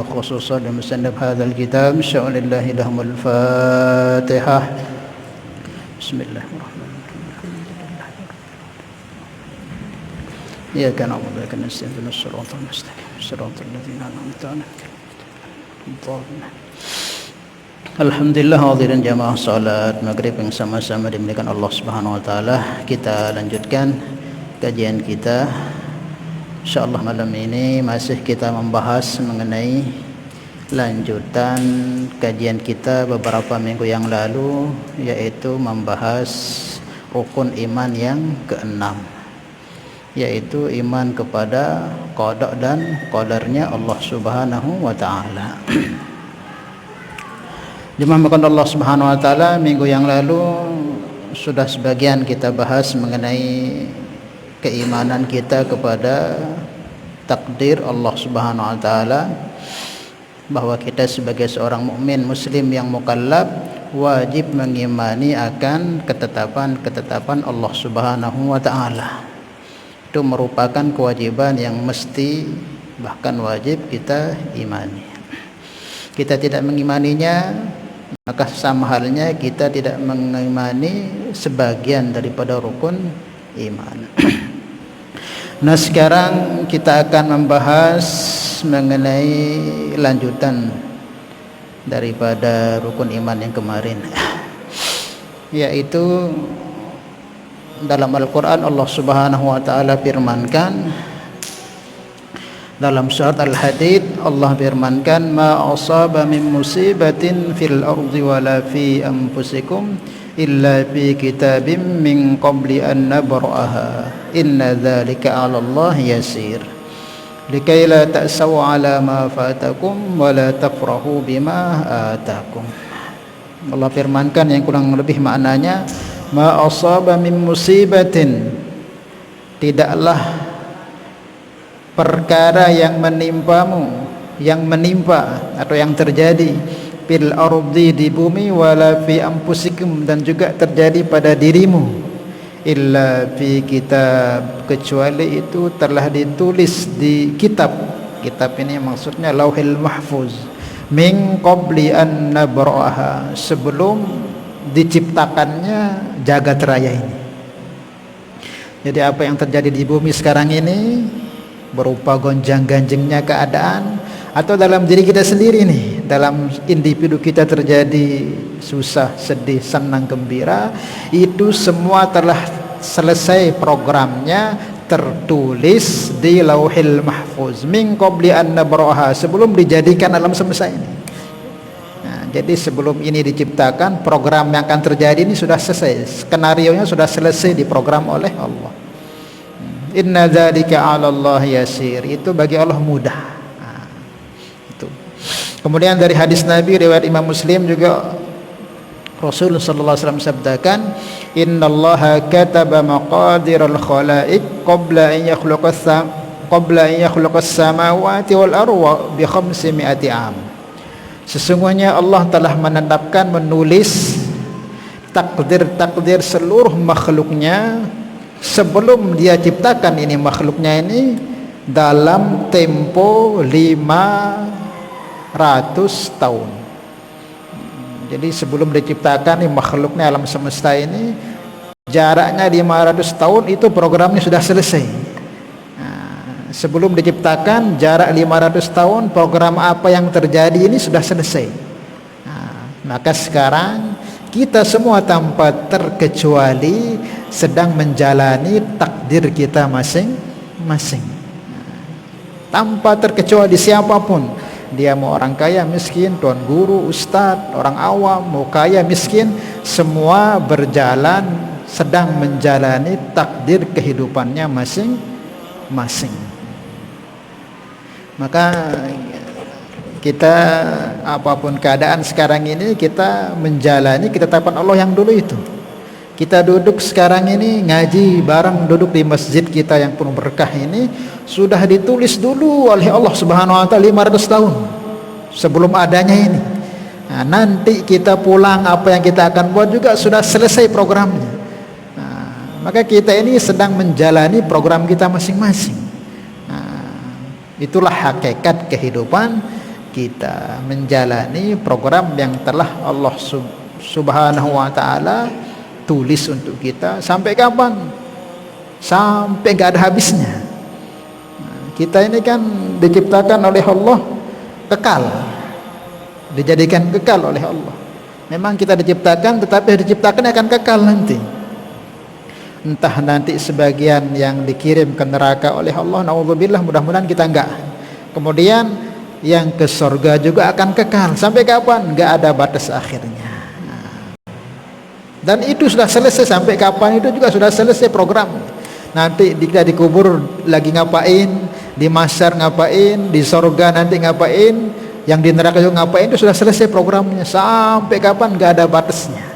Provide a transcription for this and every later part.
خصوصا لمسنف هذا الكتاب شأن الله لهم الفاتحة. بسم الله الرحمن الرحيم. إياك نعبد وإياك نستعين اهدنا الصراط المستقيم صراط الذين أنعمت عليهم. Alhamdulillah, hadirin jamaah salat maghrib yang sama-sama dimuliakan Allah Subhanahu wa taala. Kita lanjutkan kajian kita. Insyaallah malam ini masih kita membahas mengenai lanjutan kajian kita beberapa minggu yang lalu, yaitu membahas rukun iman yang keenam, yaitu iman kepada qada dan qadarnya Allah Subhanahu wa taala. Dimaafkan Allah Subhanahu wa taala, minggu yang lalu sudah sebagian kita bahas mengenai keimanan kita kepada takdir Allah Subhanahu wa taala, bahwa kita sebagai seorang mukmin muslim yang mukallaf wajib mengimani akan ketetapan-ketetapan Allah Subhanahu wa taala. Itu merupakan kewajiban yang mesti, bahkan wajib kita imani. Kita tidak mengimaninya, maka sama halnya kita tidak mengimani sebagian daripada rukun iman. Nah, sekarang kita akan membahas mengenai lanjutan daripada rukun iman yang kemarin, yaitu dalam Al-Quran Allah Subhanahu wa taala firmankan dalam surat Al-Hadid, Allah firmankan, ma asaba min musibatin fil ardi wala fi anfusikum illa fi kitabim min qabli an nabra'aha inna dzalika 'ala Allah yasir likai la ta'saw 'ala ma fatakum wa la tafrahu bima atakum. Allah firmankan yang kurang lebih maknanya, ma asaba min musibatin, tidaklah perkara yang menimpamu, yang menimpa atau yang terjadi fil ardi, di bumi, wala fi anfusikum, dan juga terjadi pada dirimu, illa fi kitab, kecuali itu telah ditulis di kitab. Kitab ini maksudnya Lauhil Mahfuz, min qabli an nabra'aha, sebelum diciptakannya jagat raya ini. Jadi apa yang terjadi di bumi sekarang ini berupa gonjang-ganjingnya keadaan, atau dalam diri kita sendiri nih, dalam individu kita terjadi susah, sedih, senang, gembira, itu semua telah selesai programnya, tertulis di Lauhil Mahfuz min qabli an nabra'aha, sebelum dijadikan alam semesta ini. Nah, jadi sebelum ini diciptakan, program yang akan terjadi ini sudah selesai, skenarionya sudah selesai diprogram oleh Allah. Inna dzalika 'ala Allah yasir, itu bagi Allah mudah. Nah, itu. Kemudian dari hadis Nabi riwayat Imam Muslim juga, Rasul sallallahu alaihi wasallam sabdakan, innallaha kataba maqadiral khalaiq qabla an yakhluqas samawati wal arda bi 500 am. Sesungguhnya Allah telah menetapkan, menulis takdir-takdir seluruh makhluknya sebelum dia ciptakan ini makhluknya ini dalam tempo 500 tahun. Jadi sebelum diciptakan ini makhluknya alam semesta ini, jaraknya 500 tahun, itu programnya sudah selesai. Nah, sebelum diciptakan jarak 500 tahun, program apa yang terjadi ini sudah selesai. Nah, maka sekarang kita semua tanpa terkecuali sedang menjalani takdir kita masing-masing, tanpa terkecuali siapapun. Dia mau orang kaya, miskin, tuan guru, ustadz, orang awam, mau kaya, miskin, semua berjalan, sedang menjalani takdir kehidupannya masing-masing. Maka kita apapun keadaan sekarang ini, kita menjalani ketetapan Allah yang dulu itu. Kita duduk sekarang ini ngaji bareng, duduk di masjid kita yang penuh berkah ini, sudah ditulis dulu oleh Allah Subhanahu wa taala 500 tahun sebelum adanya ini. Nah, nanti kita pulang, apa yang kita akan buat juga sudah selesai programnya. Nah, maka kita ini sedang menjalani program kita masing-masing. Nah, itulah hakikat kehidupan kita menjalani program yang telah Allah Subhanahu wa taala tulis untuk kita. Sampai kapan? Sampai enggak ada habisnya. Kita ini kan diciptakan oleh Allah kekal, dijadikan kekal oleh Allah. Memang kita diciptakan, tetapi diciptakan akan kekal nanti. Entah nanti sebagian yang dikirim ke neraka oleh Allah, naudzubillah, mudah-mudahan kita enggak. Kemudian yang ke surga juga akan kekal. Sampai kapan? Enggak ada batas akhirnya. Dan itu sudah selesai. Sampai kapan itu juga sudah selesai program. Nanti kita dikubur lagi ngapain, di mahsyar ngapain, di surga nanti ngapain, yang di neraka juga ngapain, itu sudah selesai programnya. Sampai kapan enggak ada batasnya.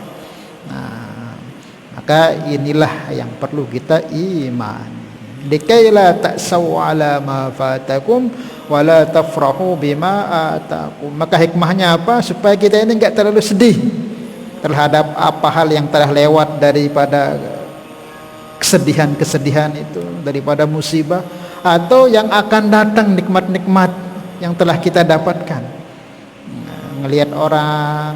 Maka inilah yang perlu kita imani. Dikaila ta'saw ala ma fatakum wala tafrahu bima atakum. Maka hikmahnya apa? Supaya kita ini enggak terlalu sedih terhadap apa hal yang telah lewat daripada kesedihan-kesedihan itu, daripada musibah, atau yang akan datang nikmat-nikmat yang telah kita dapatkan. Ngelihat orang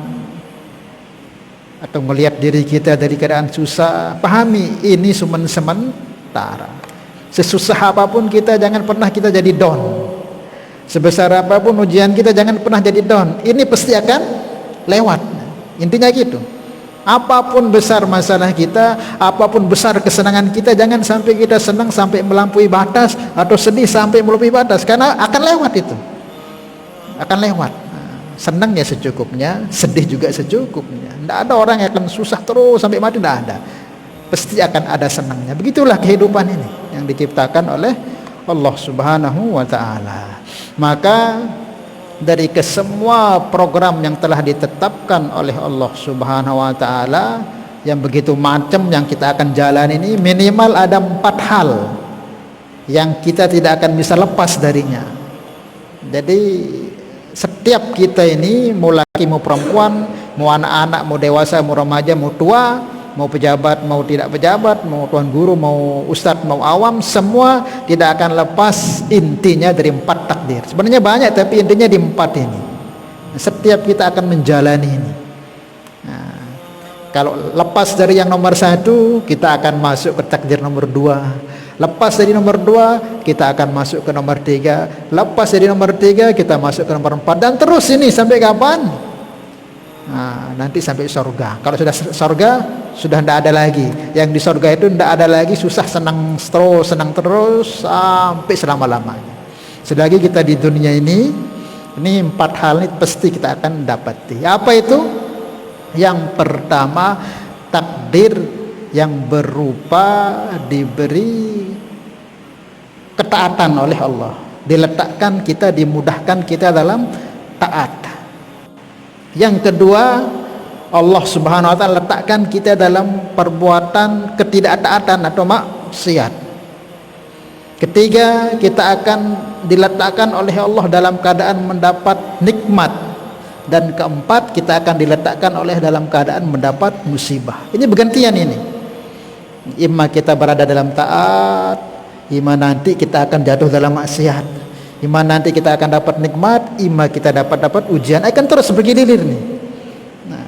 atau melihat diri kita dari keadaan susah, pahami ini cuma sementara. Sesusah apapun kita, jangan pernah kita jadi down. Sebesar apapun ujian kita, jangan pernah jadi down. Ini pasti akan lewat. Intinya gitu. Apapun besar masalah kita, apapun besar kesenangan kita, jangan sampai kita senang sampai melampaui batas, atau sedih sampai melampaui batas, karena akan lewat itu. Akan lewat. Senang ya secukupnya, sedih juga secukupnya. Tidak ada orang yang akan susah terus sampai mati, tidak ada. Pasti akan ada senangnya. Begitulah kehidupan ini yang diciptakan oleh Allah Subhanahu wa taala. Maka dari kesemua program yang telah ditetapkan oleh Allah Subhanahu wa taala yang begitu macam yang kita akan jalan ini, minimal ada 4 hal yang kita tidak akan bisa lepas darinya. Jadi setiap kita ini, mau laki mau perempuan, mau anak-anak, mau dewasa, mau remaja, mau tua, mau pejabat, mau tidak pejabat, mau tuan guru, mau ustadz, mau awam, semua tidak akan lepas intinya dari 4 takdir. Sebenarnya banyak, tapi intinya di 4 ini. Setiap kita akan menjalani ini. Nah, kalau lepas dari yang nomor 1, kita akan masuk ke takdir nomor 2. Lepas dari nomor 2, kita akan masuk ke nomor 3. Lepas dari nomor 3, kita masuk ke nomor 4. Dan terus ini sampai kapan? Nah, nanti sampai surga. Kalau sudah surga, sudah tidak ada lagi. Yang di surga itu tidak ada lagi susah senang terus sampai selama-lamanya. Selagi kita di dunia ini 4 hal ini pasti kita akan dapati. Apa itu? Yang pertama, takdir yang berupa diberi ketaatan oleh Allah, diletakkan kita, dimudahkan kita dalam taat. Yang kedua, Allah Subhanahu wa taala letakkan kita dalam perbuatan ketidaktaatan atau maksiat. Ketiga, kita akan diletakkan oleh Allah dalam keadaan mendapat nikmat. Dan keempat, kita akan diletakkan oleh dalam keadaan mendapat musibah. Ini bergantian ini. Imma kita berada dalam taat, imma nanti kita akan jatuh dalam maksiat, imma nanti kita akan dapat nikmat, imma kita dapat ujian. Akan terus bergilir nih. Nah,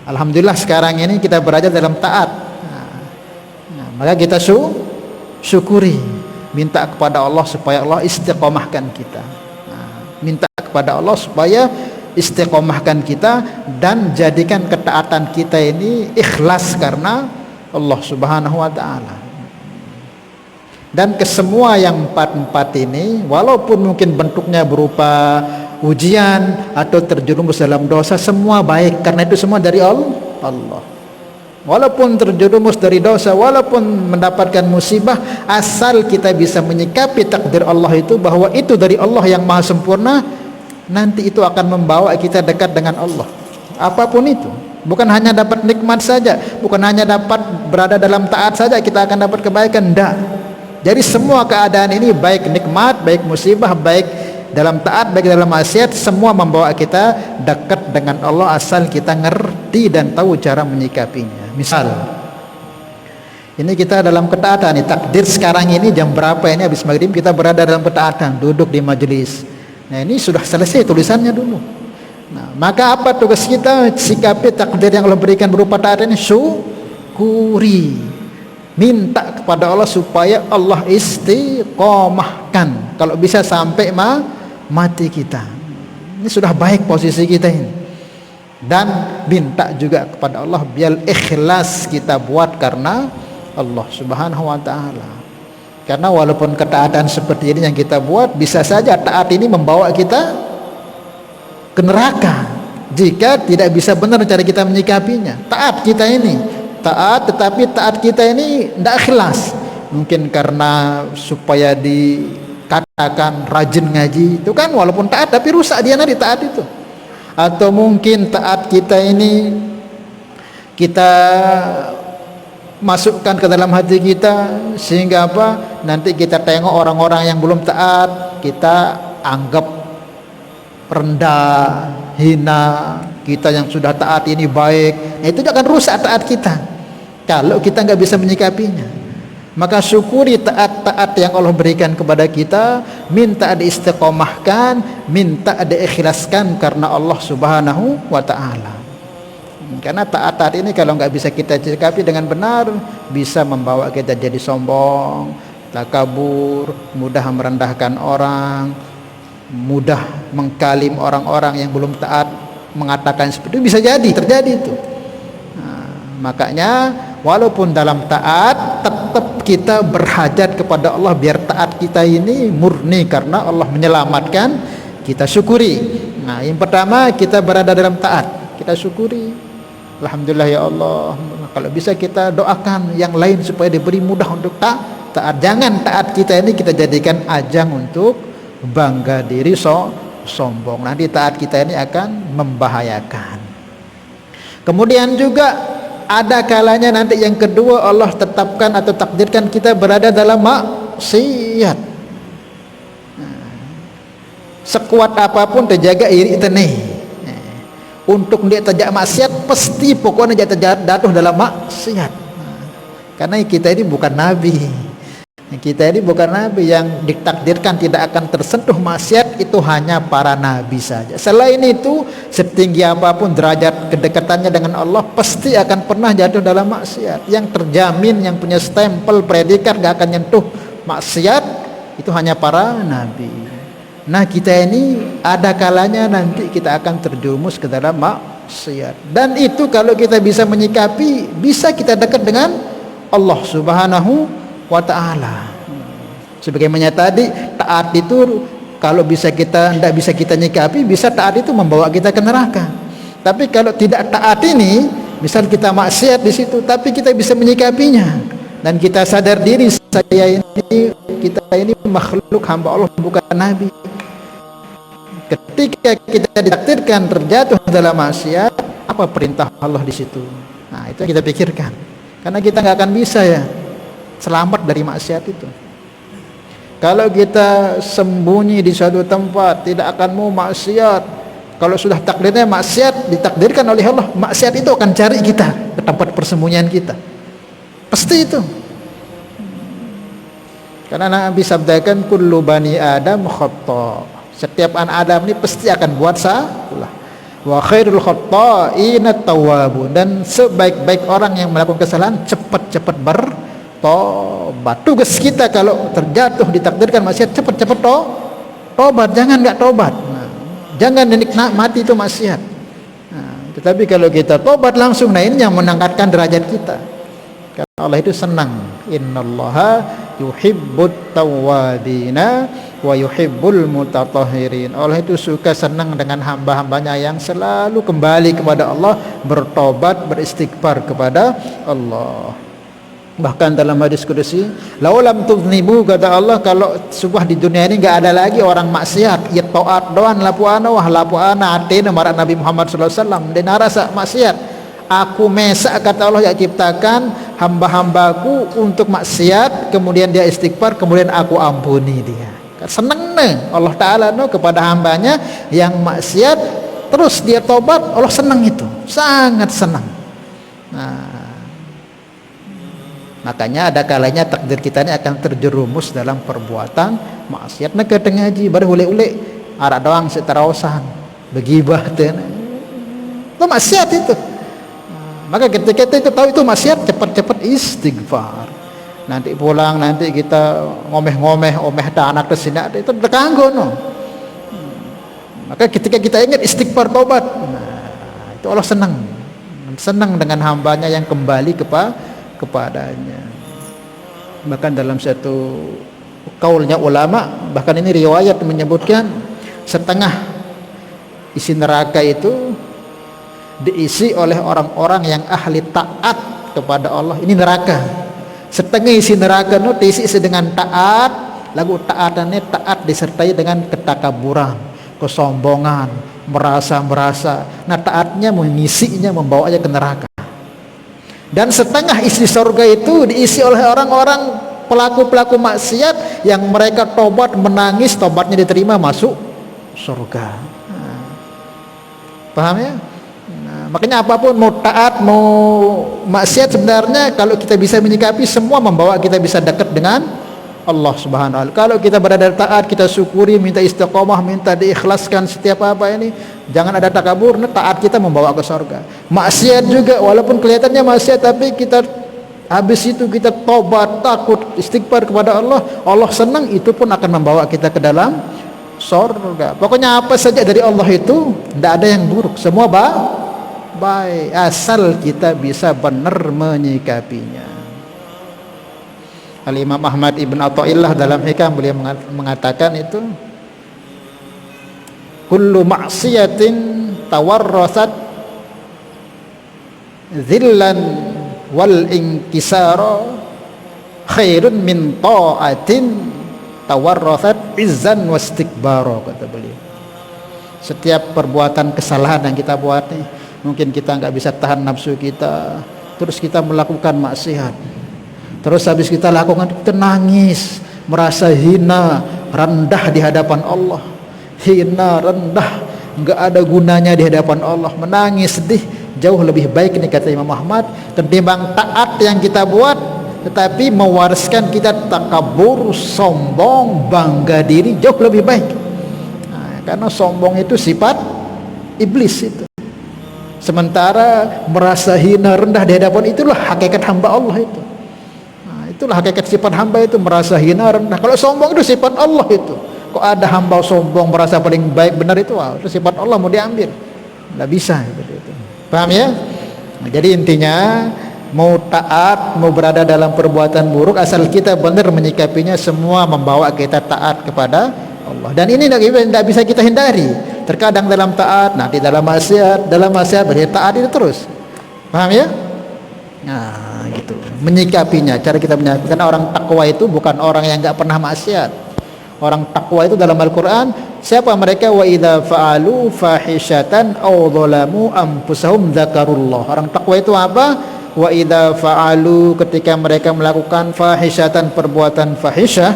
alhamdulillah sekarang ini kita berada dalam taat. Maka kita syukuri, minta kepada Allah supaya Allah istiqomahkan kita. Minta kepada Allah supaya istiqomahkan kita dan jadikan ketaatan kita ini ikhlas karena Allah Subhanahu wa taala. Dan kesemua yang 4 ini, walaupun mungkin bentuknya berupa ujian atau terjerumus dalam dosa, semua baik karena itu semua dari Allah. Walaupun terjerumus dari dosa, walaupun mendapatkan musibah, asal kita bisa menyikapi takdir Allah itu bahwa itu dari Allah yang maha sempurna, nanti itu akan membawa kita dekat dengan Allah. Apapun itu, bukan hanya dapat nikmat saja, bukan hanya dapat berada dalam taat saja kita akan dapat kebaikan, enggak. Jadi semua keadaan ini, baik nikmat, baik musibah, baik dalam taat, baik dalam maksiat, semua membawa kita dekat dengan Allah asal kita ngerti dan tahu cara menyikapinya. Misal ini kita dalam ketaatan nih, takdir sekarang ini jam berapa ini habis maghrib kita berada dalam ketaatan, duduk di majelis. Nah, ini sudah selesai tulisannya dulu. Nah, maka apa tugas kita? Sikapi takdir yang Allah berikan berupa taat ini, syukuri. Minta kepada Allah supaya Allah istiqomahkan. Kalau bisa sampai mati kita. Ini sudah baik posisi kita ini. Dan minta juga kepada Allah biar ikhlas kita buat karena Allah Subhanahu wa taala. Karena walaupun ketaatan seperti ini yang kita buat, bisa saja taat ini membawa kita ke neraka jika tidak bisa benar cara kita menyikapinya. Taat kita ini taat, tetapi taat kita ini tidak ikhlas. Mungkin karena supaya dikatakan rajin ngaji, itu kan walaupun taat tapi rusak dia nanti taat itu. Atau mungkin taat kita ini kita masukkan ke dalam hati kita sehingga apa? Nanti kita tengok orang-orang yang belum taat, kita anggap rendah, hina. Kita yang sudah taat ini baik. Nah, itu akan rusak taat kita kalau kita nggak bisa menyikapinya. Maka syukuri taat-taat yang Allah berikan kepada kita, minta diistiqomahkan, minta diikhlaskan karena Allah Subhanahu wa taala. Karena taat-taat ini kalau nggak bisa kita sikapi dengan benar, bisa membawa kita jadi sombong, takabur, mudah merendahkan orang, mudah mengkalim orang-orang yang belum taat, mengatakan seperti itu, bisa jadi terjadi itu. Nah, makanya walaupun dalam taat tetap kita berhajat kepada Allah biar taat kita ini murni karena Allah menyelamatkan, kita syukuri. Nah, yang pertama kita berada dalam taat, kita syukuri. Alhamdulillah ya Allah. Kalau bisa kita doakan yang lain supaya diberi mudah untuk taat. Jangan taat kita ini kita jadikan ajang untuk bangga diri, sombong. Nanti taat kita ini akan membahayakan. Kemudian juga ada kalanya nanti yang kedua Allah tetapkan atau takdirkan kita berada dalam maksiat. Sekuat apapun terjaga iri teneh. Untuk dia terjadi maksiat pasti pokoknya dia jatuh dalam maksiat. Karena kita ini bukan nabi. Kita ini bukan nabi, yang ditakdirkan tidak akan tersentuh maksiat itu hanya para nabi saja. Selain itu, setinggi apapun derajat kedekatannya dengan Allah, pasti akan pernah jatuh dalam maksiat. Yang terjamin, yang punya stempel predikat gak akan nyentuh maksiat itu hanya para nabi. Nah, kita ini ada kalanya nanti kita akan terjerumus ke dalam maksiat. Dan itu kalau kita bisa menyikapi, bisa kita dekat dengan Allah Subhanahu wa taala. Sebagaimana tadi, taat itu kalau bisa kita tidak bisa kita nyikapi, bisa taat itu membawa kita ke neraka. Tapi kalau tidak taat ini, misal kita maksiat di situ, tapi kita bisa menyikapinya dan kita sadar diri, kita ini makhluk hamba Allah, bukan nabi. Ketika kita ditakdirkan terjatuh dalam maksiat, apa perintah Allah di situ? Nah, itu yang kita pikirkan. Karena kita nggak akan bisa ya selamat dari maksiat itu. Kalau kita sembunyi di suatu tempat, tidak akan mau maksiat. Kalau sudah takdirnya maksiat, ditakdirkan oleh Allah, maksiat itu akan cari kita ke tempat persembunyian kita. Pasti itu. Karena Nabi sabdakan kullu bani Adam khata'. Setiap anak Adam ini pasti akan buat salah. Wa khairul khatta'ina tawwabun, dan sebaik-baik orang yang melakukan kesalahan cepat-cepat bertobat. Tugas kita kalau terjatuh ditakdirkan maksiat, cepat-cepat tobat, jangan enggak tobat. Nah, jangan menikmati itu maksiat. Nah, tetapi kalau kita tobat langsung, nah ini yang menangkatkan derajat kita. Karena Allah itu senang. Innallaha yuhibbut tawwabina wa yuhibbul mutatahhirin. Allah itu suka senang dengan hamba-hambanya yang selalu kembali kepada Allah, bertobat, beristighfar kepada Allah. Bahkan dalam hadis qudsi, laulam tuznibu, kata Allah, kalau subah di dunia ini enggak ada lagi orang maksiat, ya taat doan lapu ana wah lapu ana atina marat Nabi Muhammad sallallahu alaihi wasallam dan rasa maksiat. Aku mesak, kata Allah, yang ciptakan hamba-hambaku untuk maksiat, kemudian dia istighfar, kemudian aku ampuni dia. Senang nih Allah Ta'ala kepada hambanya yang maksiat, terus dia tobat, Allah senang itu, sangat senang. Nah, makanya ada kalanya takdir kita ini akan terjerumus dalam perbuatan maksiat. Nah, kadang ngaji baru ule-ule arak doang seterawasan begibah itu maksiat itu. Maka ketika kita tahu itu maksiat, cepat-cepat istighfar. Nanti pulang, nanti kita ngomeh-ngomeh, omeh ada anak kesini, itu terganggu no. Maka ketika kita ingat istighfar taubat, nah, itu Allah senang dengan hambanya yang kembali kepadanya. Bahkan dalam satu kaulnya ulama, bahkan ini riwayat menyebutkan setengah isi neraka itu diisi oleh orang-orang yang ahli taat kepada Allah. Ini neraka. Setengah isi neraka itu diisi dengan taat, lagu taatannya taat disertai dengan ketakaburan, kesombongan, merasa. Nah taatnya mengisinya, membawanya ke neraka. Dan setengah isi surga itu diisi oleh orang-orang pelaku-pelaku maksiat yang mereka tobat, menangis, tobatnya diterima, masuk surga. Nah, paham ya? Nah, makanya apapun mau taat mau maksiat, sebenarnya kalau kita bisa menyikapi, semua membawa kita bisa dekat dengan Allah Subhanahu wa taala. Kalau kita berada taat, kita syukuri, minta istiqomah, minta diikhlaskan setiap apa ini, jangan ada takabur. Nah, taat kita membawa ke surga. Maksiat juga walaupun kelihatannya maksiat, tapi kita habis itu kita tobat, takut, istighfar kepada Allah, Allah senang, itu pun akan membawa kita ke dalam surga. Pokoknya apa saja dari Allah itu tidak ada yang buruk, semua baik, asal kita bisa benar menyikapinya. Al-Imam Ahmad Ibn Athaillah dalam Hikam beliau mengatakan itu, kullu ma'siyatin tawarrasat zillan wal inkisara khairun min ta'atin tawarrasat izzan wastikbara, kata beliau. Setiap perbuatan kesalahan yang kita buat nih, mungkin kita nggak bisa tahan nafsu kita, terus kita melakukan maksiat, terus habis kita lakukan kita nangis, merasa hina, rendah di hadapan Allah, hina, rendah, nggak ada gunanya di hadapan Allah, menangis, sedih, jauh lebih baik nih kata Imam Ahmad ketimbang taat yang kita buat tetapi mewariskan kita takabur, sombong, bangga diri, jauh lebih baik. Nah, karena sombong itu sifat iblis itu, sementara merasa hina, rendah di hadapan, itulah hakikat hamba Allah itu. Itulah hakikat sifat hamba itu, merasa hina, rendah. Kalau sombong itu sifat Allah itu. Kok ada hamba sombong merasa paling baik, benar itu? Wah, itu sifat Allah, mau diambil nggak bisa seperti itu. Paham ya? Nah, jadi intinya mau taat, mau berada dalam perbuatan buruk, asal kita benar menyikapinya, semua membawa kita taat kepada Allah. Dan ini tidak bisa kita hindari. Terkadang dalam taat, nanti dalam maksiat berarti taat itu terus. Paham ya? Nah, gitu. Menyikapinya, cara kita menyikapi. Karena orang takwa itu bukan orang yang enggak pernah maksiat. Orang takwa itu dalam Al-Qur'an, siapa mereka? Wa idza fa'alu fahishatan aw dhalamu anfusahum dzakarullah. Orang takwa itu apa? Wa idza fa'alu, ketika mereka melakukan fahishatan, perbuatan fahisyah,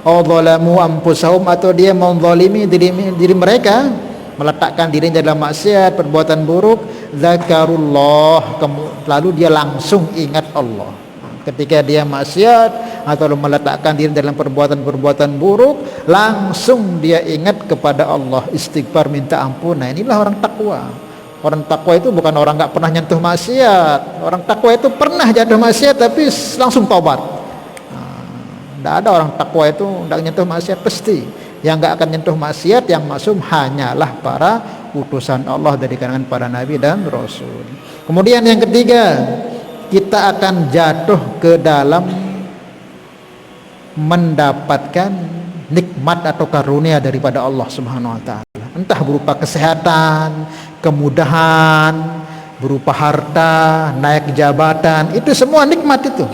aw dhalamu anfusahum, atau dia menzalimi diri mereka, meletakkan dirinya dalam maksiat, perbuatan buruk, zakarullah, lalu dia langsung ingat Allah. Ketika dia maksiat atau meletakkan diri dalam perbuatan-perbuatan buruk, langsung dia ingat kepada Allah, istighfar, minta ampun. Nah, inilah orang takwa. Orang takwa itu bukan orang nggak pernah nyentuh maksiat. Orang takwa itu pernah jatuh maksiat tapi langsung taubat. Tidak ada orang takwa itu tidak nyentuh maksiat pasti. Yang nggak akan nyentuh maksiat, yang maksum hanyalah para utusan Allah dari kalangan para nabi dan rasul. Kemudian yang ketiga, kita akan jatuh ke dalam mendapatkan nikmat atau karunia daripada Allah Subhanahu wa taala. Entah berupa kesehatan, kemudahan, berupa harta, naik jabatan, itu semua nikmat itu.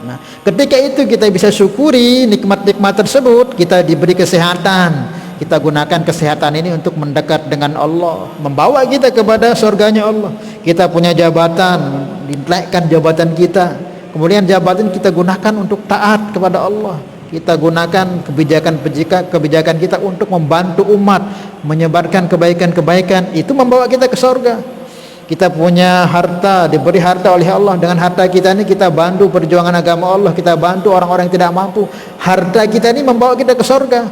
Nah, ketika itu kita bisa syukuri nikmat-nikmat tersebut. Kita diberi kesehatan, kita gunakan kesehatan ini untuk mendekat dengan Allah, membawa kita kepada surganya Allah. Kita punya jabatan, dinaikkan jabatan kita, kemudian jabatan kita gunakan untuk taat kepada Allah. Kita gunakan kebijakan kita untuk membantu umat, menyebarkan kebaikan-kebaikan, itu membawa kita ke surga. Kita punya harta, diberi harta oleh Allah. Dengan harta kita ini kita bantu perjuangan agama Allah, kita bantu orang-orang yang tidak mampu. Harta kita ini membawa kita ke surga.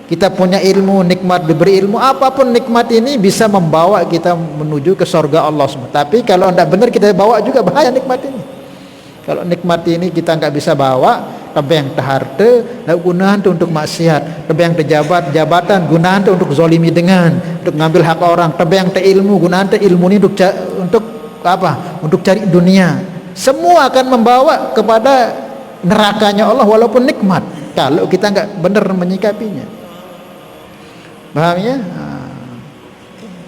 Kita punya ilmu, nikmat diberi ilmu, apapun nikmat ini bisa membawa kita menuju ke surga Allah SWT. Tapi kalau tidak benar kita bawa juga bahaya nikmat ini. Kalau nikmat ini kita nggak bisa bawa, lebih yang harta, lalu gunakan itu untuk maksiat. Lebih yang jabatan, gunakan itu untuk zolimi dengan, untuk ngambil hak orang. Lebih yang ilmu, gunakan itu ilmu ini untuk apa? Untuk cari dunia. Semua akan membawa kepada nerakanya Allah walaupun nikmat. Kalau kita nggak benar menyikapinya. Paham ya?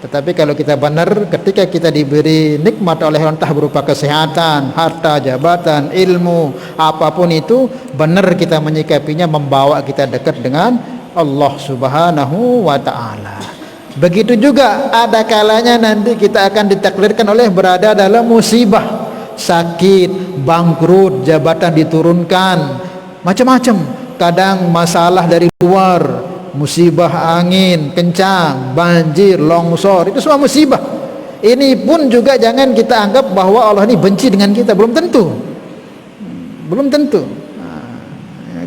Tetapi kalau kita benar, ketika kita diberi nikmat oleh Allah, entah berupa kesehatan, harta, jabatan, ilmu, apapun itu, benar kita menyikapinya, membawa kita dekat dengan Allah Subhanahu wa ta'ala. Begitu juga ada kalanya nanti kita akan ditakdirkan oleh berada dalam musibah, sakit, bangkrut, jabatan diturunkan, macam-macam. Kadang masalah dari luar, musibah angin kencang, banjir, longsor, itu semua musibah. Ini pun juga jangan kita anggap bahwa Allah ini benci dengan kita, belum tentu.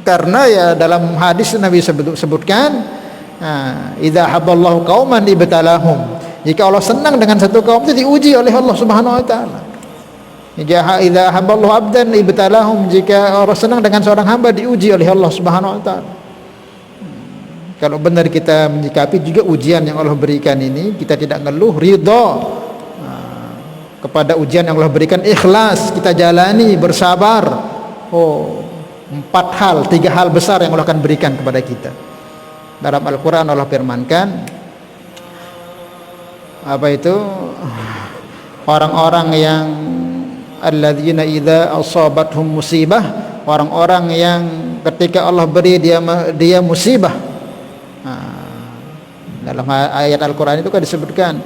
Karena ya dalam hadis Nabi sebutkan, idza haballahu qauman ibtalahum. Jika Allah senang dengan satu kaum itu diuji oleh Allah Subhanahu wa taala. Idza haballahu abdan ibtalahum, jika Allah senang dengan seorang hamba diuji oleh Allah Subhanahu wa taala. Kalau benar kita menyikapi juga ujian yang Allah berikan ini, kita tidak ngeluh, ridha kepada ujian yang Allah berikan, ikhlas kita jalani, bersabar. 3 hal besar yang Allah akan berikan kepada kita. Dalam Al-Quran Allah firmankan, apa itu? Orang-orang yang alladzina idza asabathum musibah, orang-orang yang ketika Allah beri dia musibah. Dalam ayat Al-Quran itu kan disebutkan,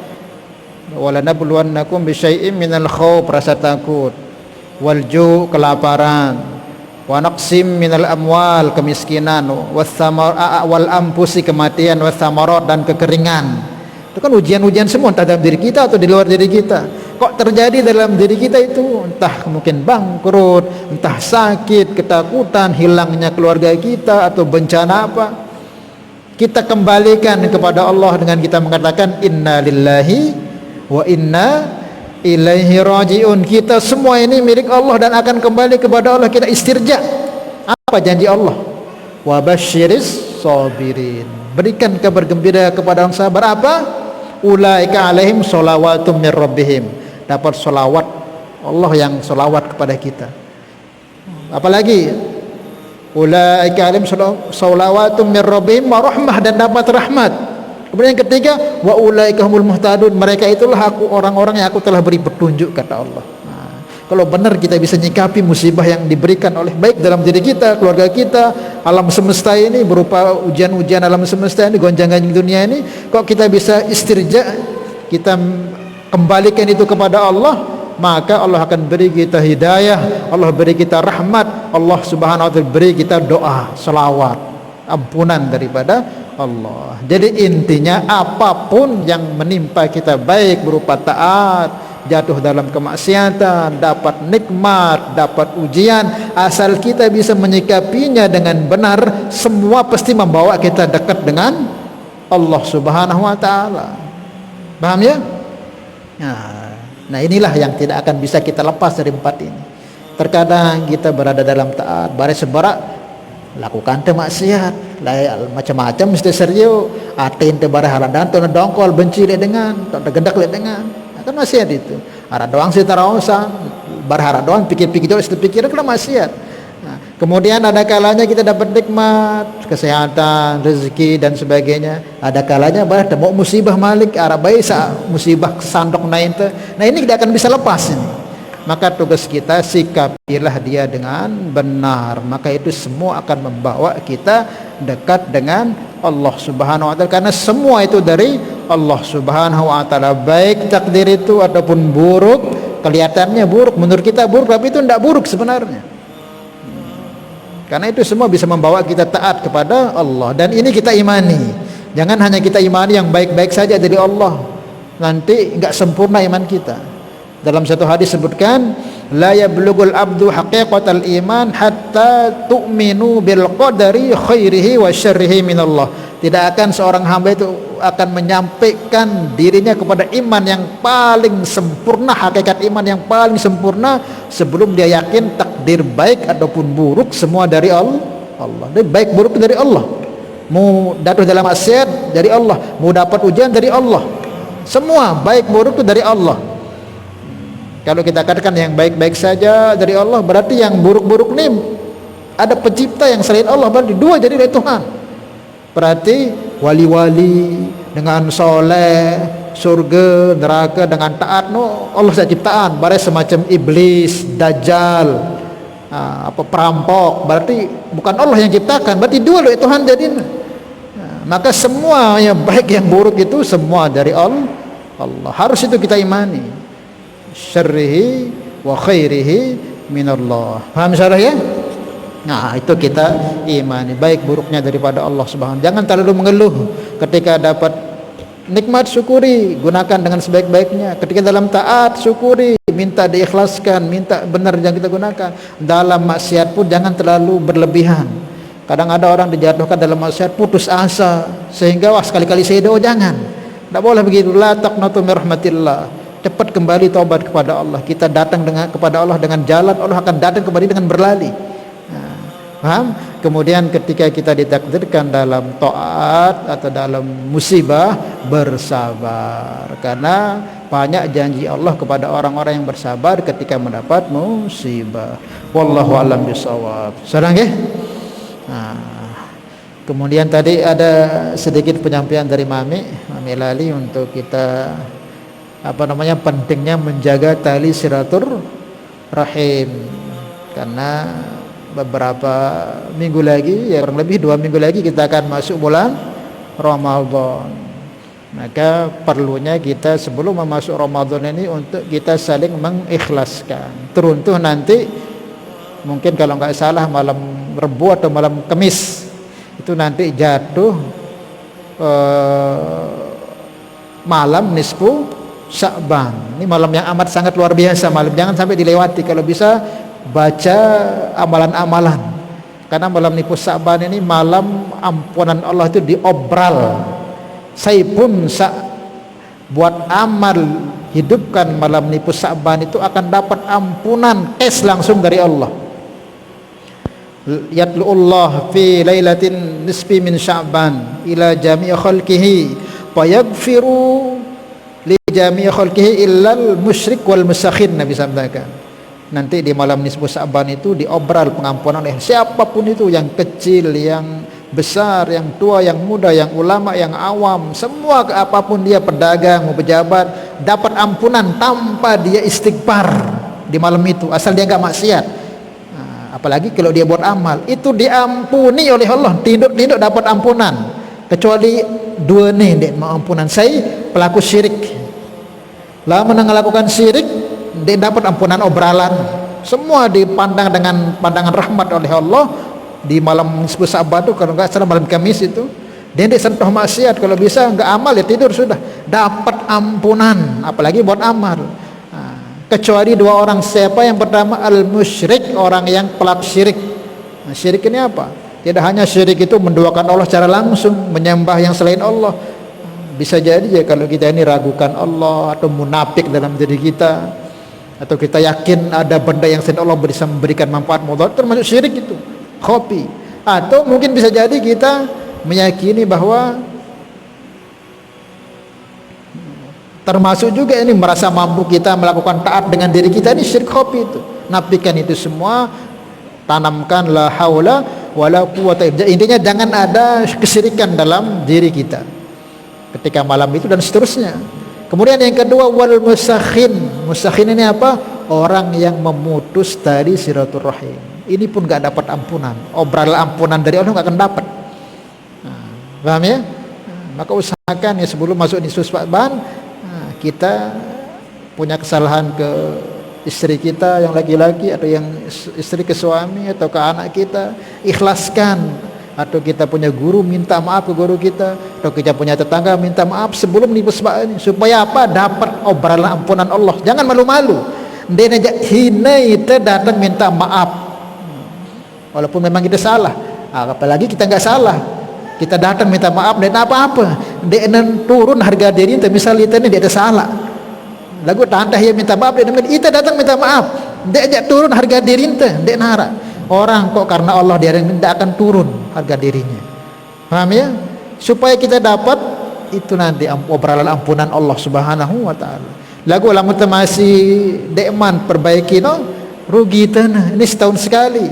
walanabluwannakum bisyai'im minal khawf, rasa takut, walju, kelaparan, wa naqsim minal amwal, kemiskinan, wal ampusi, kematian, wathamarat, dan kekeringan. Itu kan ujian-ujian semua, entah dalam diri kita atau di luar diri kita. Kok terjadi dalam diri kita itu? Entah mungkin bangkrut, entah sakit, ketakutan, hilangnya keluarga kita, atau bencana apa. Kita kembalikan kepada Allah dengan kita mengatakan inna lillahi wa inna ilaihi raji'un. Kita semua ini milik Allah dan akan kembali kepada Allah. Kita istirja. Apa janji Allah? Wa basyiris sabirin. Berikan kabar gembira kepada orang sabar. Apa? Ulaika alaihim sholawatum mir rabbihim. Dapat solawat Allah yang solawat kepada kita. Apalagi? Ulaika alaihim sholawatum mir rabbihim wa rahmah, dan dapat rahmat. Kemudian yang ketiga, wa ulaika humul muhtadun. Mereka itulah orang-orang yang aku telah beri petunjuk, kata Allah. Kalau benar kita bisa nyikapi musibah yang diberikan oleh baik dalam diri kita, keluarga kita, alam semesta ini, berupa ujian-ujian alam semesta ini, gonjang-ganjing dunia ini, kok kita bisa istirja, kita kembalikan itu kepada Allah, maka Allah akan beri kita hidayah, Allah beri kita rahmat, Allah Subhanahu wa ta'ala beri kita doa, selawat, ampunan daripada Allah. Jadi intinya apapun yang menimpa kita, baik berupa taat, jatuh dalam kemaksiatan, dapat nikmat, dapat ujian, asal kita bisa menyikapinya dengan benar, semua pasti membawa kita dekat dengan Allah Subhanahu wa ta'ala. Paham ya? Nah inilah yang tidak akan bisa kita lepas dari 4 ini. Terkadang kita berada dalam taat, baris sebarak lakukan te maksiat, macam-macam mesti serius, atin te barah haradan tu dongkol benci le dengan, tak gendak le dengan. Kan maksiat itu. Ara doang sih taraosan, barhara doang pikir-pikir itu pikir itu maksiat. Kemudian ada kalanya kita dapat nikmat, kesehatan, rezeki dan sebagainya. Ada kalanya bah mau musibah malik, arabai sa musibah sandok nain te. Nah ini tidak akan bisa lepas ini. Maka tugas kita sikapilah dia dengan benar. Maka itu semua akan membawa kita dekat dengan Allah Subhanahu wa ta'ala, karena semua itu dari Allah Subhanahu wa ta'ala. Baik takdir itu ataupun buruk, kelihatannya buruk, menurut kita buruk, tapi itu tidak buruk sebenarnya. Karena itu semua bisa membawa kita taat kepada Allah. Dan ini kita imani. Jangan hanya kita imani yang baik-baik saja dari Allah, nanti enggak sempurna iman kita. Dalam satu hadis sebutkan, la yablughul abdu haqiqatal iman hatta tu'minu bil qadari khairihi wa syarrihi minallah. Tidak akan seorang hamba itu akan menyampaikan dirinya kepada iman yang paling sempurna, hakikat iman yang paling sempurna, sebelum dia yakin takdir baik ataupun buruk semua dari Allah. Dan baik buruk dari Allah. Mau jatuh dalam maksiat dari Allah, mau dapat ujian dari Allah. Semua baik buruk itu dari Allah. Kalau kita katakan yang baik-baik saja dari Allah, berarti yang buruk-buruk ini ada pencipta yang selain Allah, berarti dua jadi dari Tuhan. Berarti wali-wali dengan soleh, surga, neraka dengan taat, no Allah saja ciptaan. Berarti semacam iblis, dajjal, perampok, berarti bukan Allah yang ciptakan, berarti dua loh Tuhan jadi. Maka semua yang baik yang buruk itu semua dari Allah. Harus itu kita imani. Syarrihi wa khairihi minallah. Paham insyaallah ya? Nah, itu kita imani baik buruknya daripada Allah Subhanahu. Jangan terlalu mengeluh ketika dapat nikmat, syukuri, gunakan dengan sebaik-baiknya. Ketika dalam taat, syukuri, minta diikhlaskan, minta benar yang kita gunakan. Dalam maksiat pun jangan terlalu berlebihan. Kadang ada orang dijatuhkan dalam maksiat putus asa sehingga wah sekali-kali saya doa, jangan. Tidak boleh begitu. La taqnatu min rahmatillah. Cepat kembali taubat kepada Allah. Kita datang kepada Allah dengan jalan, Allah akan datang kembali dengan berlari. Paham? Kemudian ketika kita ditakdirkan dalam taat atau dalam musibah, bersabar, karena banyak janji Allah kepada orang-orang yang bersabar ketika mendapat musibah. Wallahu a'lam bishawab. Salah nggih? Kemudian tadi ada sedikit penyampaian dari Mami Lali untuk kita pentingnya menjaga tali silatur rahim, karena beberapa minggu lagi, ya kurang lebih 2 minggu lagi kita akan masuk bulan Ramadan. Maka perlunya kita sebelum masuk Ramadan ini untuk kita saling mengikhlaskan. Teruntuh nanti mungkin kalau nggak salah malam Rebu atau malam Kamis itu nanti jatuh malam nisfu Sya'ban. Ini malam yang amat sangat luar biasa, malam jangan sampai dilewati. Kalau bisa baca amalan-amalan, karena malam nisfu Sya'ban ini malam ampunan Allah itu diobral. Saya pun buat amal hidupkan malam nisfu Sya'ban itu akan dapat ampunan cash langsung dari Allah. Yatlu'ullah fi lailatin nisfi min Sya'ban ila jami'i khalqihi fayaghfiru li jami'i khalqihi illal musyrik wal musakhin. Nabi sabdakan, nanti di malam nisfu Sya'ban itu diobral pengampunan oleh siapapun itu, yang kecil, yang besar, yang tua, yang muda, yang ulama, yang awam, semua apapun dia, pedagang, pejabat, dapat ampunan tanpa dia istighfar di malam itu, asal dia enggak maksiat. Apalagi kalau dia buat amal, itu diampuni oleh Allah, tidak dapat ampunan, kecuali dua nih dek ampunan. Saya pelaku syirik, lama melakukan syirik, dia dapat ampunan obralan. Semua dipandang dengan pandangan rahmat oleh Allah di malam nisfu Sya'ban itu, kalau enggak salah malam Kamis itu. Dia tidak sentuh maksiat, kalau bisa enggak amal ya tidur sudah, dapat ampunan, apalagi buat amal. Kecuali dua orang, siapa? Yang pertama al-musyrik, orang yang pelaku syirik. Syirik ini apa? Tidak hanya syirik itu menduakan Allah secara langsung, menyembah yang selain Allah. Bisa jadi ya kalau kita ini ragukan Allah atau munafik dalam diri kita, atau kita yakin ada benda yang selain Allah bisa memberikan manfaat mudarat, termasuk syirik itu, khofi. Atau mungkin bisa jadi kita meyakini bahwa termasuk juga ini merasa mampu kita melakukan taat dengan diri kita, ini syirik khofi itu. Nafikan itu semua, tanamkan la haula wala quwata. Intinya jangan ada kesyirikan dalam diri kita ketika malam itu dan seterusnya. Kemudian yang kedua wal musakhin. Musakhin ini apa? Orang yang memutus tali silaturahim. Ini pun enggak dapat ampunan. Obral ampunan dari Allah enggak akan dapat. Paham ya? Maka usahakan ya sebelum masuk nisfu Sya'ban, kita punya kesalahan ke istri kita yang laki-laki, atau yang istri ke suami, atau ke anak kita, ikhlaskan. Atau kita punya guru, minta maaf ke guru kita, atau kita punya tetangga, minta maaf sebelum nisfu Sya'ban ini. Supaya apa? Dapat obrolan ampunan Allah. Jangan malu-malu. Dia hina itu datang minta maaf, walaupun memang kita salah. Apalagi kita enggak salah, Kita datang minta maaf dan apa-apa dia turun harga diri ente, misal kita ini dia ada salah lagu tantah ya minta maaf dia kita datang minta maaf dia ajak turun harga diri ente, dia nara orang kok karena Allah dia tidak akan turun harga dirinya, paham ya, supaya kita dapat itu nanti obrolan ampunan Allah Subhanahu wa taala. Lagu lamun masih dekman perbaiki no rugi tanah ini setahun sekali,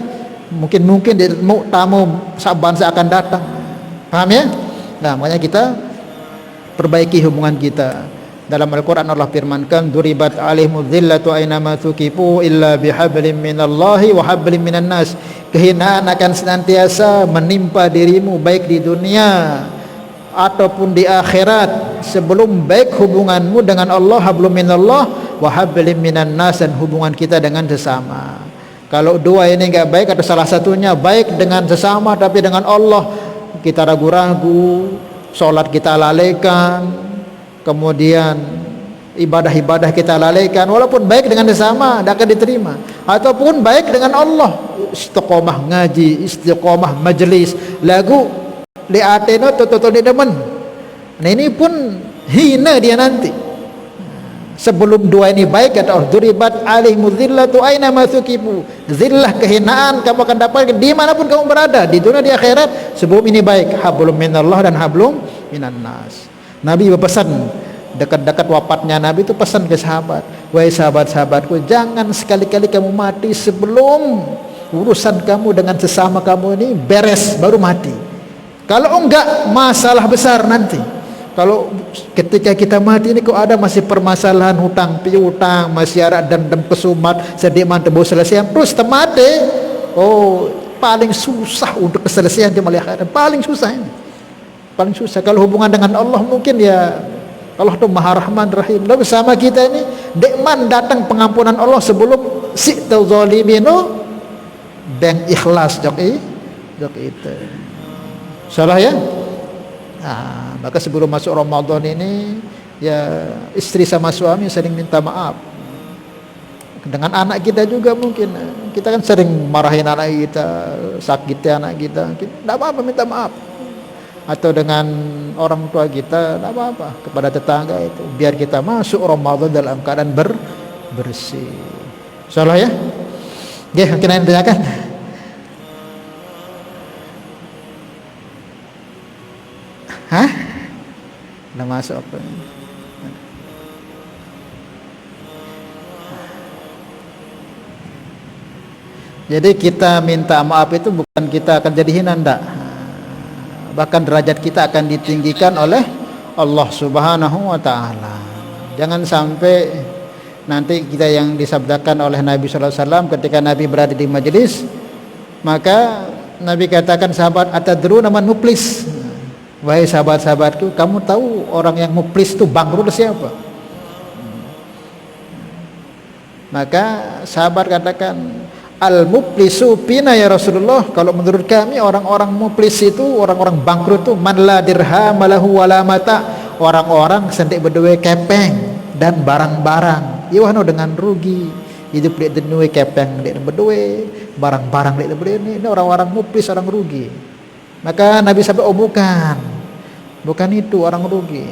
mungkin dia mau tamu saban akan datang, paham ya. Nah makanya kita perbaiki hubungan kita. Dalam Al-Quran Allah firmankan duribat alaihimudz zillatu aynama thuqifu illa bihablim minallahi wa hablim minan nas. Kehinaan akan senantiasa menimpa dirimu baik di dunia ataupun di akhirat sebelum baik hubunganmu dengan Allah, hablum minallah wa hablim minan nas, dan hubungan kita dengan sesama. Kalau dua ini enggak baik atau salah satunya baik dengan sesama tapi dengan Allah kita ragu-ragu, sholat kita lalaikan, kemudian ibadah-ibadah kita lalaikan, walaupun baik dengan sesama tidak akan diterima. Ataupun baik dengan Allah, istiqomah ngaji, istiqomah majlis, lagu liateno toto di demen. Nah ini pun hina dia nanti. Sebelum dua ini baik kata Allah, duribat alaihimudz zillatu aina ma thuqifu. Zillah, kehinaan kamu akan dapat dimanapun kamu berada, di dunia di akhirat. Sebelum ini baik, hablum minallah dan hablum minan nas. Nabi berpesan dekat-dekat wafatnya, Nabi itu pesan ke sahabat, wahai sahabat-sahabatku, jangan sekali-kali kamu mati sebelum urusan kamu dengan sesama kamu ini beres baru mati. Kalau enggak masalah besar nanti. Kalau ketika kita mati ini kok ada masih permasalahan hutang piutang, masih ada dendam kesumat, sedih mantep selesai terus temate, oh paling susah untuk keselesaian di akhirat, paling susah ini. Paling susah. Kalau hubungan dengan Allah mungkin ya Allah tuh Maha Rahman Rahim. Lalu sama kita ini dekman datang pengampunan Allah sebelum si zalimino dan ikhlas jok itu. Salah ya? Nah, maka sebelum masuk Ramadan ini ya istri sama suami sering minta maaf. Dengan anak kita juga mungkin kita kan sering marahin anak kita, sakitnya anak kita. Tidak apa-apa minta maaf. Atau dengan orang tua kita, tidak apa-apa, kepada tetangga itu, biar kita masuk Ramadan dalam keadaan bersih. Salah ya? Ya, mungkin yang ditanyakan. Hah? Udah masuk apa? Jadi kita minta maaf itu bukan kita akan jadi hina, enggak. Bahkan derajat kita akan ditinggikan oleh Allah Subhanahu wa taala. Jangan sampai nanti kita yang disabdakan oleh Nabi sallallahu alaihi wasallam ketika Nabi berada di majelis, maka Nabi katakan sahabat, atadruna man muflis? Wahai sahabat-sahabatku, kamu tahu orang yang muflis itu bangkrut siapa? Maka sahabat katakan, al-muflisu pina ya Rasulullah. Kalau menurut kami orang-orang muflis itu, orang-orang bangkrut itu man la dirham lahu wala mata, orang-orang sendik berdua kepeng dan barang-barang. Iwano dengan rugi. Hidup dia denui kepeng dia berdua, barang-barang dia berdua. Ini orang-orang muflis, orang rugi. Maka Nabi sampai bukan itu orang rugi.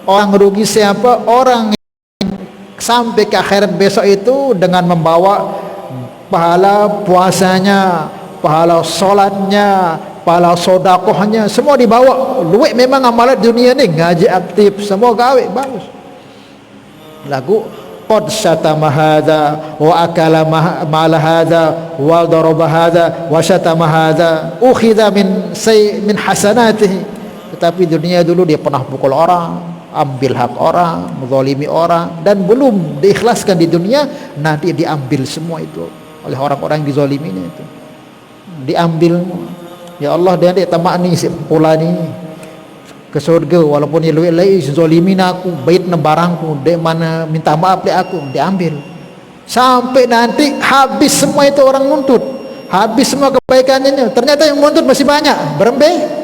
Orang rugi siapa? Orang yang sampai ke akhirat besok itu dengan membawa pahala puasanya, pahala solatnya, pahala sodakohnya, semua dibawa. Luwek memang amalan dunia ni, ngaji aktif, semua gawe bagus. Lagu qad syatama hadza wa akala mala hadza wa daraba hadza wa syatama hadza ukhidha min hasanatihi. Tetapi dunia dulu dia pernah pukul orang, ambil hak orang, menzalimi orang, dan belum diikhlaskan di dunia, nanti diambil semua itu oleh orang-orang yang dizaliminya itu, diambil. Ya Allah, dia tamak ni si pula ni ke surga walaupun dia luwek lai zalimin aku, bait na barangku, dia mana minta maaf dia aku, diambil. Sampai nanti habis semua itu orang nuntut, habis semua kebaikannya, ternyata yang menuntut masih banyak, berembe.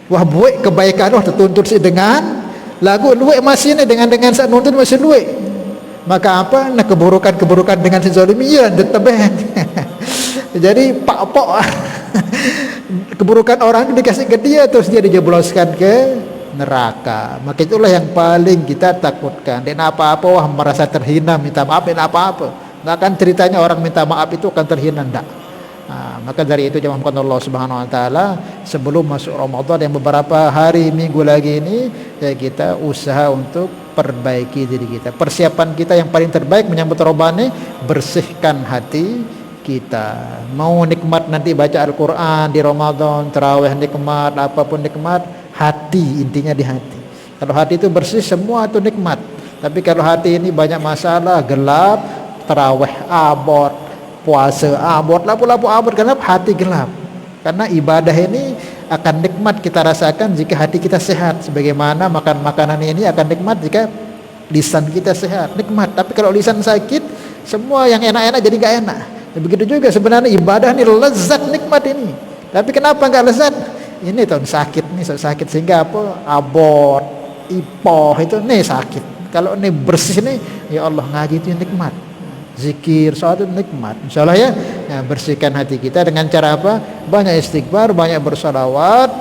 Wah buat kebaikan wah tertuntut si dengan lagu luwek masih ni dengan saat nuntut masih luwek. Maka apa? Nah keburukan dengan si zalimi ya tetebeng. Jadi pak-pak keburukan orang itu dikasih ke dia, terus dia dijebloskan ke neraka. Maka itulah yang paling kita takutkan. Dan apa-apa wah merasa terhina, minta maaf dan apa-apa. Nggak akan ceritanya orang minta maaf itu akan terhina, enggak. Nah, maka dari itu jemaah Allah Subhanahu wa taala, sebelum masuk Ramadan yang beberapa hari minggu lagi ini, ya kita usaha untuk perbaiki diri kita. Persiapan kita yang paling terbaik menyambut Ramadan, bersihkan hati kita. Mau nikmat nanti baca Al-Qur'an di Ramadan, tarawih nikmat, apapun nikmat, hati, intinya di hati. Kalau hati itu bersih, semua itu nikmat. Tapi kalau hati ini banyak masalah, gelap, tarawih abot, puasa abot, lapu-lapu abot, kenapa? Hati gelap. Karena ibadah ini akan nikmat kita rasakan jika hati kita sehat. Sebagaimana makan makanan ini akan nikmat jika lisan kita sehat, nikmat. Tapi kalau lisan sakit, semua yang enak-enak jadi gak enak. Begitu juga sebenarnya ibadah ini lezat, nikmat ini. Tapi kenapa gak lezat? Ini tahun sakit nih, sakit sehingga apa? Abot, ipoh itu nih sakit. Kalau ini bersih nih, ya Allah, ngaji itu nikmat. Zikir, salat itu nikmat. Insyaallah ya. Ya, bersihkan hati kita dengan cara apa? Banyak istighfar, banyak bersalawat,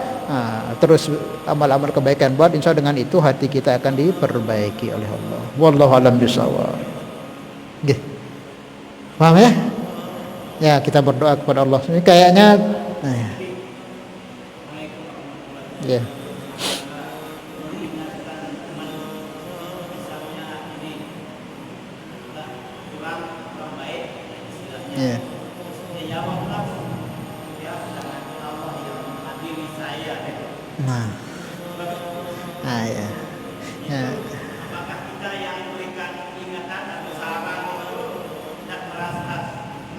terus amal-amal kebaikan buat, insyaallah dengan itu hati kita akan diperbaiki oleh Allah. Wallahu a'lam bishawab. Nggih. Paham ya? Ya, kita berdoa kepada Allah. Ini kayaknya ya. Ya. Nah. Ya. Ya. Apakah kita yang memberikan ingatan atau saran itu tidak merasa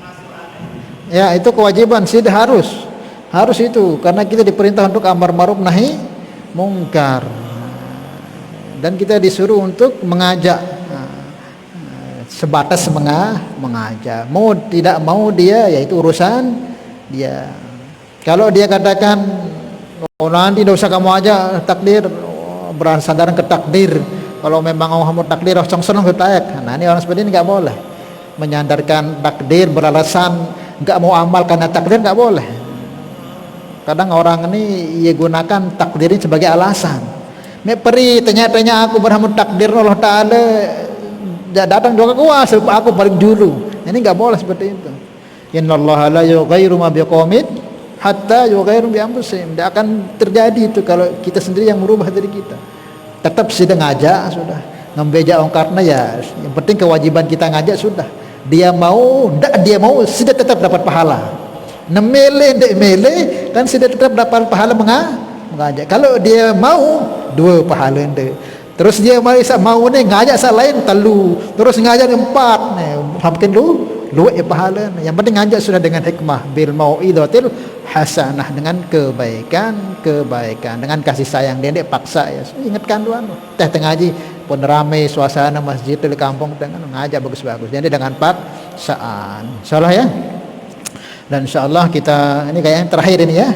masuk akal? Ya, itu kewajiban sih, harus itu, karena kita diperintah untuk amar ma'ruf nahi mungkar, dan kita disuruh untuk mengajak, sebatas mengajak. Mau tidak mau dia, yaitu urusan dia. Kalau dia katakan, oh nanti tidak usah kamu ajak, takdir, bersandaran ke takdir. Kalau memang kamu takdir, senang bertayak. Nah, ini orang seperti ini nggak boleh menyandarkan takdir beralasan nggak mau amal karena takdir, nggak boleh. Kadang orang ini ia gunakan takdir ini sebagai alasan. Peri tanya aku berhamut takdir Allah Ta'ala datang juga kuasa aku paling dulu. Ini nggak boleh seperti itu. Innallaha la yughayyiru ma biqaumin hatta yughayyiru bi anfusihim. Tidak akan terjadi itu kalau kita sendiri yang merubah diri kita. Tetap sedang ngajak sudah. Ngembeja karena ya yang penting kewajiban kita ngajak sudah. Dia mau, ndak dia mau, sudah tetap dapat pahala. Nemele, ndak mele, kan sudah tetap dapat pahala mengajak. Kalau dia mau, dua pahala ndak. Terus dia mau nih ngajak selain telu, terus ngajak empat, nih mungkin lu pahala. Yang penting ngajak sudah dengan hikmah, bil mau'izatil hasanah, dengan kebaikan, dengan kasih sayang. Dia paksa ya, ingatkan dulu teh ngaji pun ramai suasana masjid di kampung dengan ngajak bagus-bagus. Jadi dengan paksaan. Insyaallah ya. Dan insyaallah kita ini kayaknya terakhir ini ya.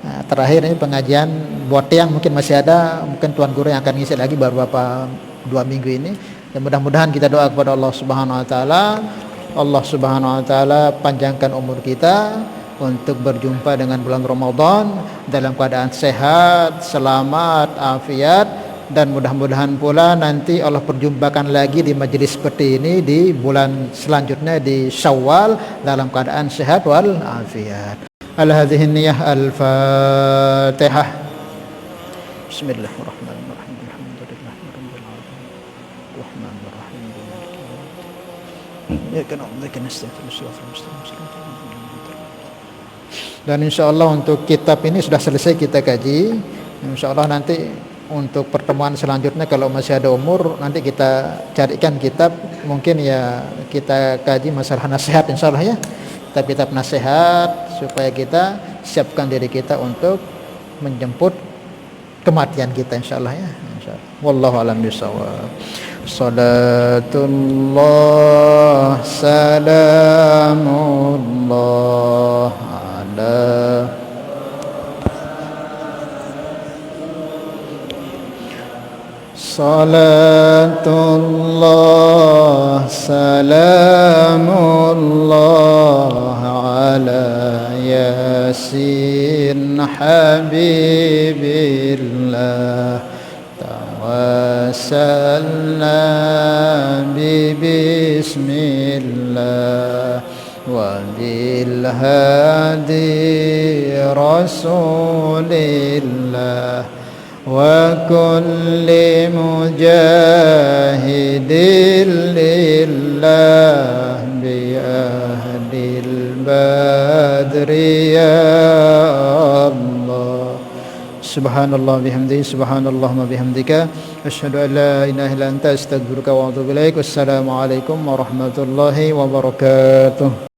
Nah, terakhir ini pengajian buat yang mungkin masih ada, mungkin tuan guru yang akan ngisi lagi baru beberapa 2 minggu ini. Dan mudah-mudahan kita doa kepada Allah Subhanahu wa taala, Allah Subhanahu wa taala panjangkan umur kita untuk berjumpa dengan bulan Ramadan dalam keadaan sehat, selamat, afiat, dan mudah-mudahan pula nanti Allah perjumpakan lagi di majelis seperti ini di bulan selanjutnya di Syawal dalam keadaan sehat wal afiat. Al-hadhihi niyyah al-Fatihah. Bismillahirrahmanirrahim. Alhamdulillahirabbil alamin. Rahmanirrahim. Ya kana dzikra nastaghfiru dan insyaallah untuk kitab ini sudah selesai kita kaji. Insyaallah nanti untuk pertemuan selanjutnya kalau masih ada umur nanti kita carikan kitab, mungkin ya kita kaji masalah nasihat insyaallah ya. Kitab nasihat supaya kita siapkan diri kita untuk menjemput kematian kita insyaallah ya. Insyaallah. Wallahu a'lam bishawab. Salatullah salamullah ala Salatullah salamullah ala yasin وبالهادي رسول الله وكل مجاهد لله بأهل البدر يا الله. Subhanallah bihamdihi subhanallahumma bihamdika asyhadu an la ilaha illa anta astaghfiruka wa atubu ilaik. Wassalamualaikum warahmatullahi wabarakatuh.